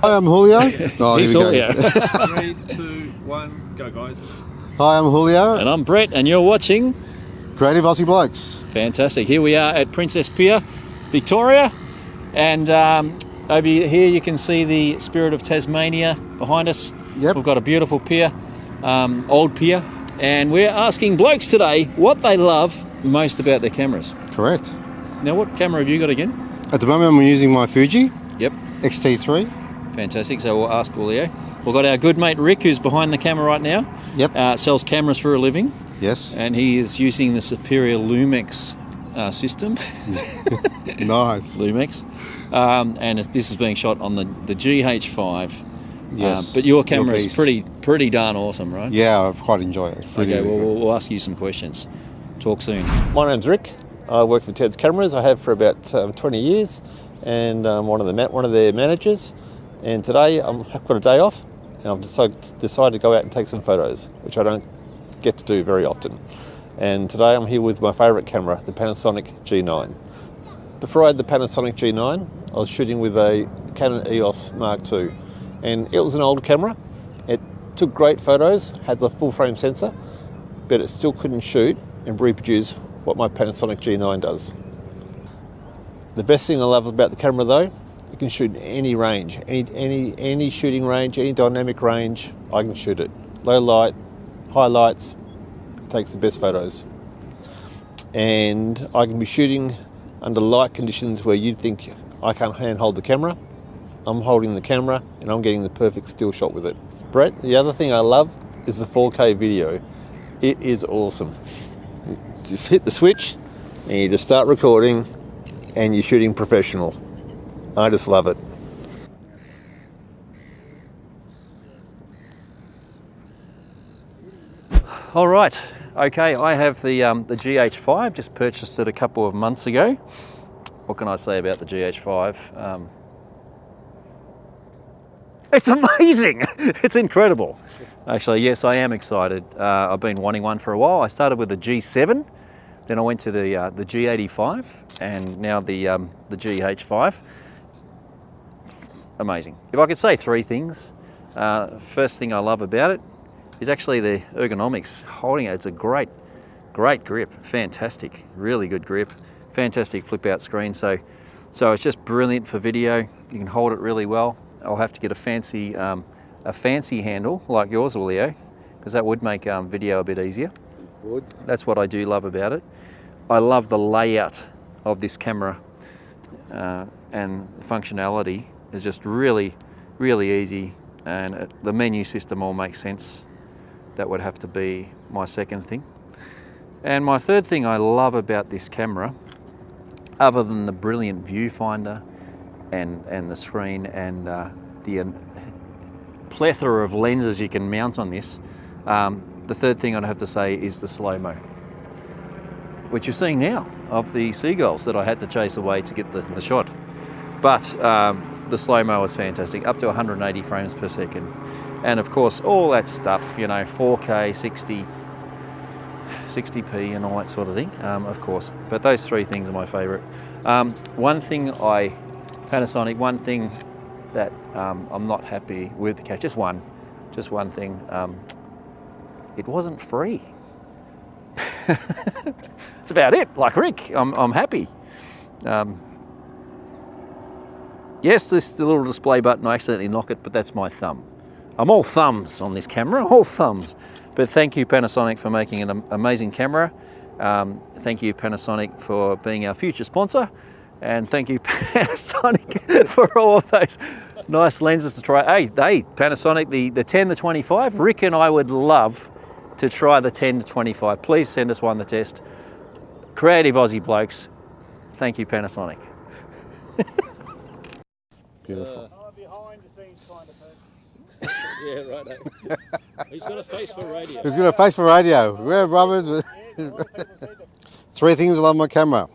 Hi, I'm Julio. Oh, He's here we Julio. go. 3, 2, 1, go guys. Hi, I'm Julio. And I'm Brett, and you're watching Creative Aussie Blokes. Fantastic. Here we are at Princess Pier, Victoria, and over here you can see the Spirit of Tasmania behind us. Yep. We've got a beautiful pier, old pier, and we're asking blokes today what they love most about their cameras. Correct. Now, what camera have you got again? At the moment, I'm using my Fuji Yep. X-T3. Fantastic. So we'll ask Julio. We've got our good mate Rick, who's behind the camera right now. Yep. Sells cameras for a living, Yes. and he is using the Superior Lumix system. Nice. Lumix. And this is being shot on the GH5. Yes. But your camera is beast. pretty darn awesome, right? Yeah, I quite enjoy it. It's really, Okay, really well, good. we'll ask you some questions. Talk soon. My name's Rick. I work for Ted's Cameras. I have for about 20 years, and I'm one of their managers. And today I've got a day off, and I've decided to go out and take some photos, which I don't get to do very often. And today I'm here with my favourite camera, the Panasonic G9. Before I had the Panasonic G9, I was shooting with a Canon EOS Mark II, and it was an old camera. It took great photos, had the full frame sensor, but it still couldn't shoot and reproduce what my Panasonic G9 does. The best thing I love about the camera though, it can shoot in any range, any shooting range, any dynamic range, I can shoot it. Low light, high lights, it takes the best photos. And I can be shooting under light conditions where you'd think I can't handhold the camera. I'm holding the camera and I'm getting the perfect still shot with it. Brett, the other thing I love is the 4K video. It is awesome. Just hit the switch and you just start recording and you're shooting professional. I just love it. All right. Okay, I have the GH5. Just purchased it a couple of months ago. What can I say about the GH5? It's amazing. It's incredible. Actually, yes, I am excited. I've been wanting one for a while. I started with the G7, then I went to the G85, and now the GH5. Amazing. If I could say three things, first thing I love about it is actually the ergonomics. Holding it, it's a great grip. Fantastic, really good grip. Fantastic flip out screen. So it's just brilliant for video. You can hold it really well. I'll have to get a fancy handle like yours, Julio, because that would make video a bit easier. Would. That's what I do love about it. I love the layout of this camera, and the functionality is just really easy, and the menu system all makes sense. That would have to be my second thing. And my third thing I love about this camera, other than the brilliant viewfinder and the screen and the plethora of lenses you can mount on this, the third thing I'd have to say is the slow-mo, which you're seeing now of the seagulls that I had to chase away to get the shot. But the slow-mo is fantastic, up to 180 frames per second. And of course, all that stuff, you know, 4K, 60p and all that sort of thing, of course. But those three things are my favorite. One thing that I'm not happy with, just one thing, it wasn't free. That's about it. Like Rick, I'm happy. Yes, the little display button, I accidentally knock it, but that's my thumb. I'm all thumbs on this camera, all thumbs. But thank you, Panasonic, for making an amazing camera. Thank you, Panasonic, for being our future sponsor. And thank you, Panasonic, for all of those nice lenses to try. Hey, Panasonic, the 10 to 25, Rick and I would love to try the 10 to 25. Please send us one to test. Creative Aussie Blokes, thank you, Panasonic. Beautiful. I'm a behind the scenes kind of person. Yeah, right. He's got a face for radio. He's got a face for radio. We're brothers. Three things I love my camera.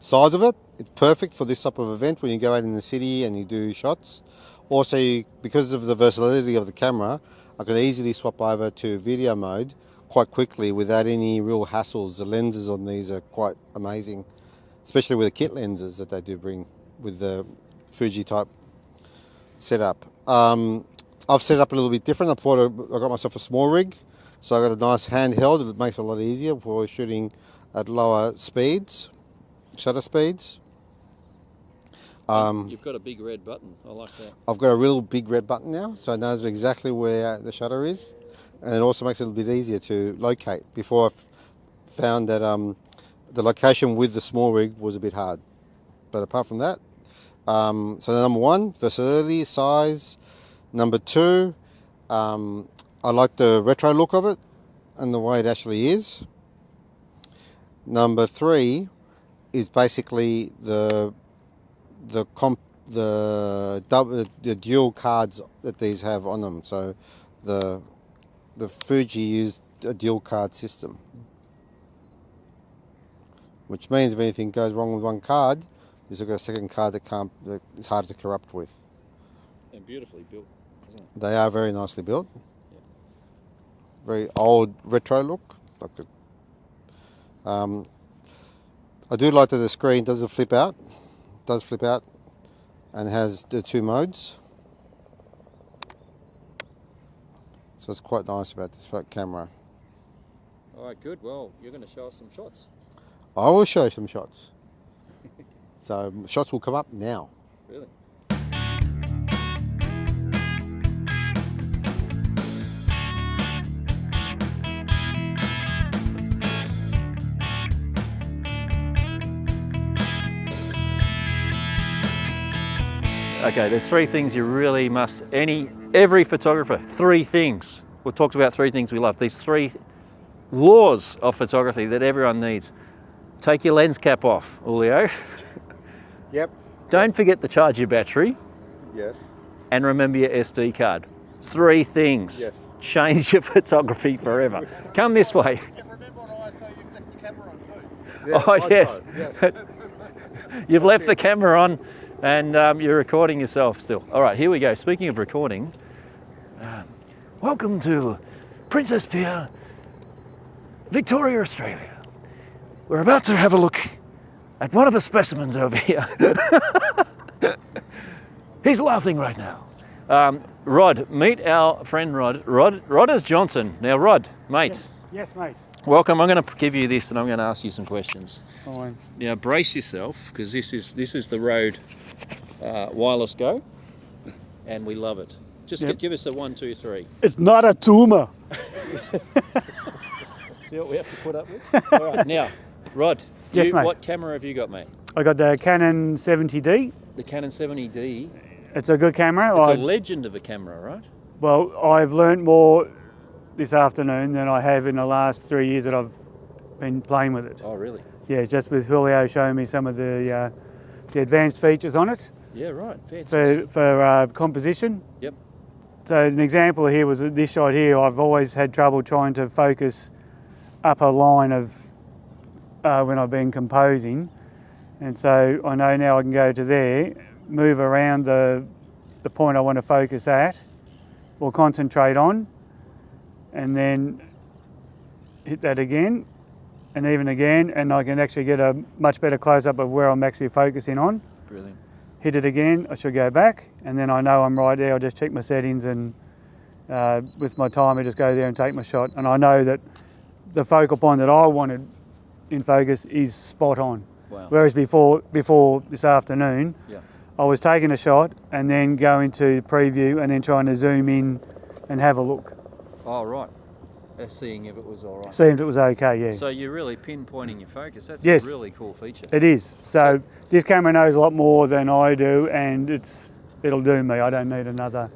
Size of it, it's perfect for this type of event when you go out in the city and you do shots. Also, because of the versatility of the camera, I could easily swap over to video mode quite quickly without any real hassles. The lenses on these are quite amazing, especially with the kit lenses that they do bring with the Fuji type setup. I've set it up a little bit different. I got myself a small rig, so I got a nice handheld. It makes it a lot easier for shooting at lower speeds, shutter speeds. You've got a big red button. I like that. I've got a real big red button now, so it knows exactly where the shutter is, and it also makes it a little bit easier to locate. Before I found that the location with the small rig was a bit hard, but apart from that, so number one, versatility, size. Number two, I like the retro look of it and the way it actually is. Number three is basically the dual cards that these have on them. So the Fuji used a dual card system, which means if anything goes wrong with one card, you've got a second card that it's hard to corrupt with. And beautifully built, isn't it? They are very nicely built. Yeah. Very old retro look. I do like that the screen does flip out and has the two modes. So it's quite nice about this camera. All right, good. Well, you're going to show us some shots. I will show you some shots. So shots will come up now. Really? Okay, there's three things you really must, every photographer, three things. We've talked about three things we love. These three laws of photography that everyone needs. Take your lens cap off, Julio. Yep. Don't forget to charge your battery. Yes. And remember your SD card. Three things. Yes. Change your photography forever. Come this way. Remember on ISO you've left the camera on too. Yeah, Oh, yes. yes. You've left the camera on and you're recording yourself still. All right, here we go. Speaking of recording, welcome to Princess Pier, Victoria, Australia. We're about to have a look at one of the specimens over here. He's laughing right now. Rod, meet our friend Rod. Rodders Johnson. Now, Rod, mate. Yes, mate. Welcome. I'm going to give you this and I'm going to ask you some questions. Fine. Now brace yourself because this is the Rode Wireless Go, and we love it. Just give us a 1, 2, 3. It's not a tumour. See what we have to put up with. All right, now, Rod. Yes, mate. What camera have you got, mate? I got the Canon 70D. The Canon 70D. It's a good camera. It's a legend of a camera, right? Well, I've learnt more this afternoon than I have in the last 3 years that I've been playing with it. Oh, really? Yeah, just with Julio showing me some of the advanced features on it Yeah, right. Fancy. for composition. Yep. So an example here was this shot here. I've always had trouble trying to focus up a line of when I've been composing, and so I know now I can go to there, move around the point I want to focus at or concentrate on, and then hit that again and even again, and I can actually get a much better close-up of where I'm actually focusing on. Brilliant. Hit it again, I should go back, and then I know I'm right there. I'll just check my settings and with my timer just go there and take my shot, and I know that the focal point that I wanted in focus is spot on. Wow. Whereas before this afternoon, Yeah. I was taking a shot and then going to preview and then trying to zoom in and have a look, Oh, right. Seeing if it was all right. seeing if it was okay, yeah. So you're really pinpointing your focus. That's Yes. a really cool feature. It is. So this camera knows a lot more than I do, and it'll do me. I don't need another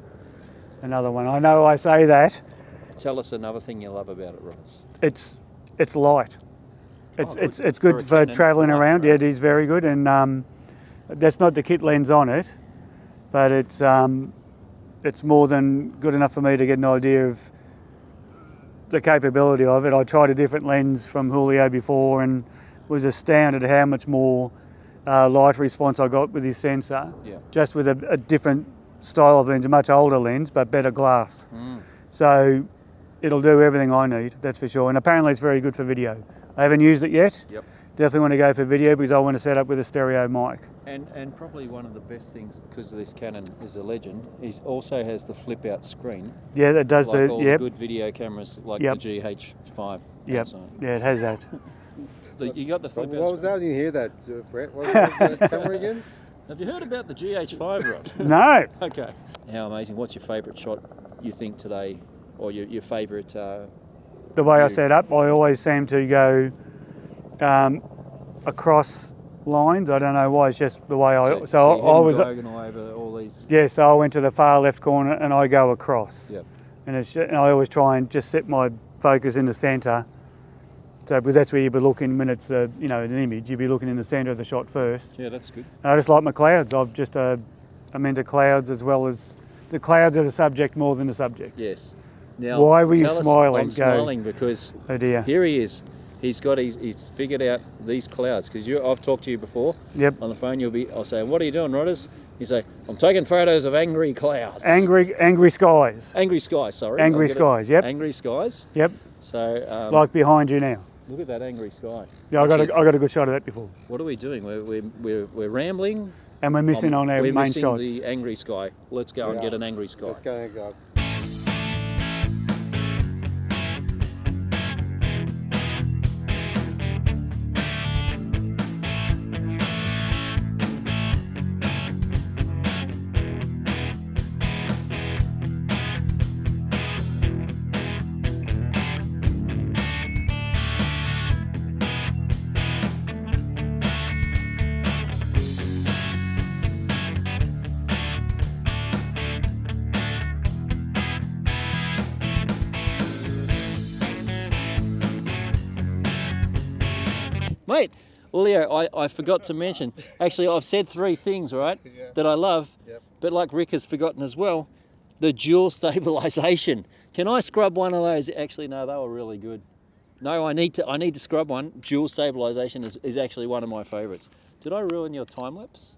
one. I know I say that. Tell us another thing you love about it, Ross. It's light. Good. It's good For a for Canon, travelling it's light, around. right? Yeah, it is very good, and that's not the kit lens on it, but it's more than good enough for me to get an idea of the capability of it. I tried a different lens from Julio before and was astounded at how much more light response I got with his sensor, Yeah. just with a different style of lens, a much older lens, but better glass. Mm. So it'll do everything I need, that's for sure. And apparently it's very good for video. I haven't used it yet, Yep. definitely want to go for video because I want to set up with a stereo mic. And probably one of the best things, because this Canon is a legend, is also has the flip out screen. Yeah, that does Like do. all Yep. the good video cameras like Yep. the GH5. Yep. So Yeah, it has that. you got the flip What out was screen. that? I didn't hear that, Brett. What was the camera again? Have you heard about the GH5, Rod? No. Okay. How amazing. What's your favourite shot you think today, or your favourite? The way I set up, I always seem to go across lines. I don't know why. It's just the way I. So you're I heading was. diagonal over all these. Yeah. So I went to the far left corner and I go across. Yep. And and I always try and just set my focus in the centre. So because that's where you'd be looking when it's an image. You'd be looking in the centre of the shot first. Yeah, that's good. And I just like my clouds. I'm into clouds as well as the clouds are the subject more than the subject. Yes. Now, Why were you tell us- smiling? I'm Go. smiling because Oh dear. here he is. He's figured out these clouds because I've talked to you before. Yep. On the phone, I'll say, "What are you doing, Rodders?" You say, "I'm taking photos of angry clouds." Angry skies. Angry skies. Sorry. Angry I'll get it. skies. Yep. Angry skies. Yep. So Like behind you now. look at that angry sky. Yeah, I got Actually, a good shot of that before. What are we doing? We're rambling. And we're missing on our We're main missing shots. the angry sky. Let's go and Yeah. get an angry sky. Let's go and go. Mate, Leo, I forgot to mention, actually I've said 3 things, right, that I love, Yep. but like Rick has forgotten as well, the dual stabilization. Can I scrub one of those? Actually, no, they were really good. No, I need to scrub one. Dual stabilization is actually one of my favorites. Did I ruin your time lapse?